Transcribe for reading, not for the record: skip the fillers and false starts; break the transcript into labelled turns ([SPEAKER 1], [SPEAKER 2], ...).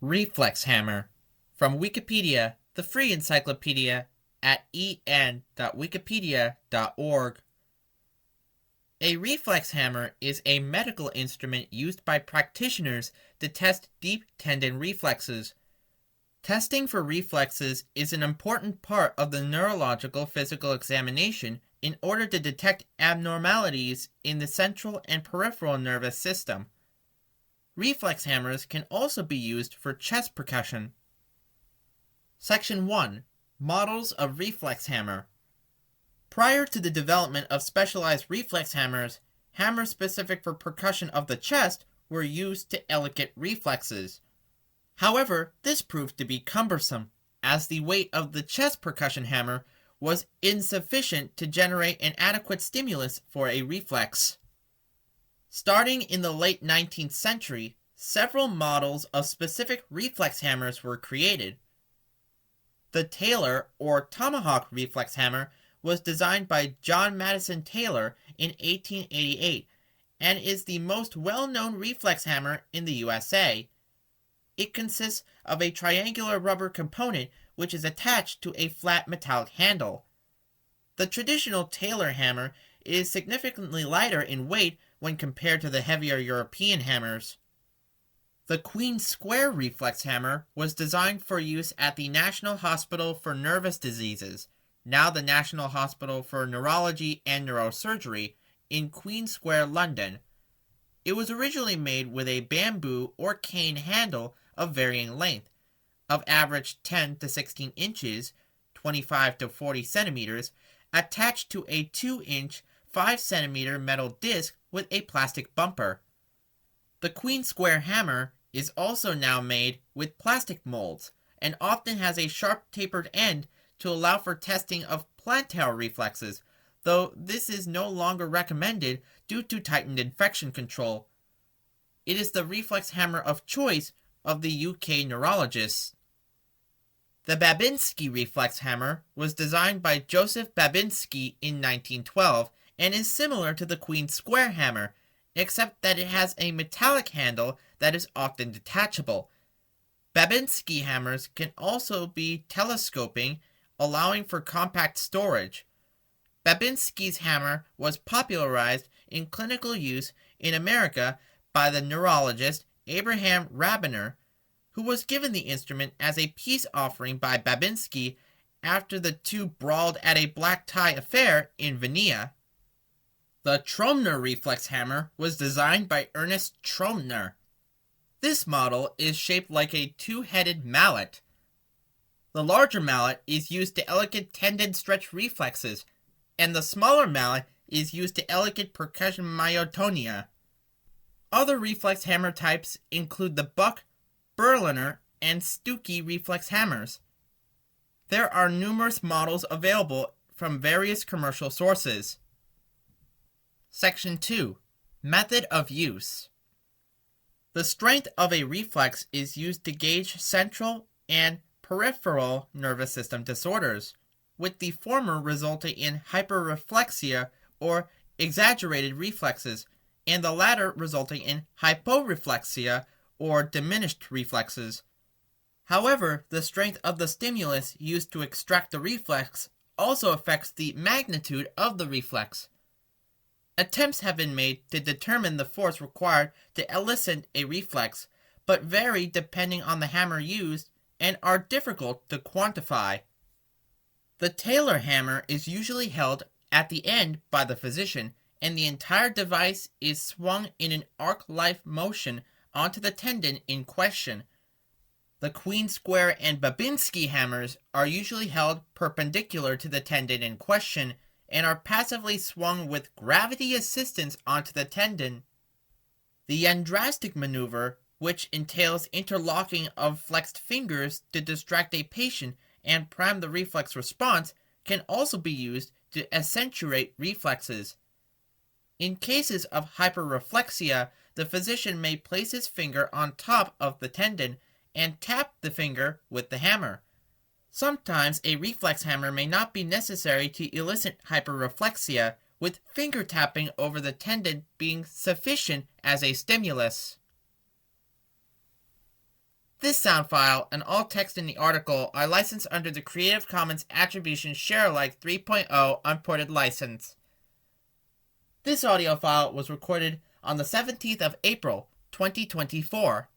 [SPEAKER 1] Reflex hammer. From Wikipedia, the free encyclopedia at en.wikipedia.org. A reflex hammer is a medical instrument used by practitioners to test deep tendon reflexes. Testing for reflexes is an important part of the neurological physical examination in order to detect abnormalities in the central and peripheral nervous system. Reflex hammers can also be used for chest percussion. Section 1. Models of reflex hammer. Prior to the development of specialized reflex hammers, hammers specific for percussion of the chest were used to elongate reflexes. However, this proved to be cumbersome, as the weight of the chest percussion hammer was insufficient to generate an adequate stimulus for a reflex. Starting in the late 19th century, several models of specific reflex hammers were created. The Taylor or tomahawk reflex hammer was designed by John Madison Taylor in 1888 and is the most well-known reflex hammer in the USA. It consists of a triangular rubber component which is attached to a flat metallic handle. The traditional Taylor hammer is significantly lighter in weight when compared to the heavier European hammers. The Queen Square reflex hammer was designed for use at the National Hospital for Nervous Diseases, now the National Hospital for Neurology and Neurosurgery, in Queen Square, London. It was originally made with a bamboo or cane handle of varying length, of average 10 to 16 inches, 25 to 40 centimeters, attached to a 2-inch, 5-centimeter metal disc with a plastic bumper. The Queen Square hammer is also now made with plastic molds and often has a sharp tapered end to allow for testing of plantar reflexes, though this is no longer recommended due to tightened infection control. It is the reflex hammer of choice of the UK neurologists. The Babinski reflex hammer was designed by Joseph Babinski in 1912 and is similar to the Queen Square hammer, except that it has a metallic handle that is often detachable. Babinski hammers can also be telescoping, allowing for compact storage. Babinski's hammer was popularized in clinical use in America by the neurologist Abraham Rabiner, who was given the instrument as a peace offering by Babinski after the two brawled at a black tie affair in Vienna. The Tromner reflex hammer was designed by Ernest Tromner. This model is shaped like a two-headed mallet. The larger mallet is used to elongate tendon stretch reflexes, and the smaller mallet is used to elongate percussion myotonia. Other reflex hammer types include the Buck, Berliner, and Stuckey reflex hammers. There are numerous models available from various commercial sources. Section 2. Method of use. The strength of a reflex is used to gauge central and peripheral nervous system disorders, with the former resulting in hyperreflexia or exaggerated reflexes, and the latter resulting in hyporeflexia or diminished reflexes. However, the strength of the stimulus used to extract the reflex also affects the magnitude of the reflex. Attempts have been made to determine the force required to elicit a reflex, but vary depending on the hammer used and are difficult to quantify. The Taylor hammer is usually held at the end by the physician, and the entire device is swung in an arc-like motion onto the tendon in question. The Queen Square and Babinski hammers are usually held perpendicular to the tendon in question and are passively swung with gravity assistance onto the tendon. The Yandrastic maneuver, which entails interlocking of flexed fingers to distract a patient and prime the reflex response, can also be used to accentuate reflexes. In cases of hyperreflexia, the physician may place his finger on top of the tendon and tap the finger with the hammer. Sometimes a reflex hammer may not be necessary to elicit hyperreflexia, with finger tapping over the tendon being sufficient as a stimulus. This sound file and all text in the article are licensed under the Creative Commons Attribution Share-alike 3.0 Unported license. This audio file was recorded on the 17th of April, 2024.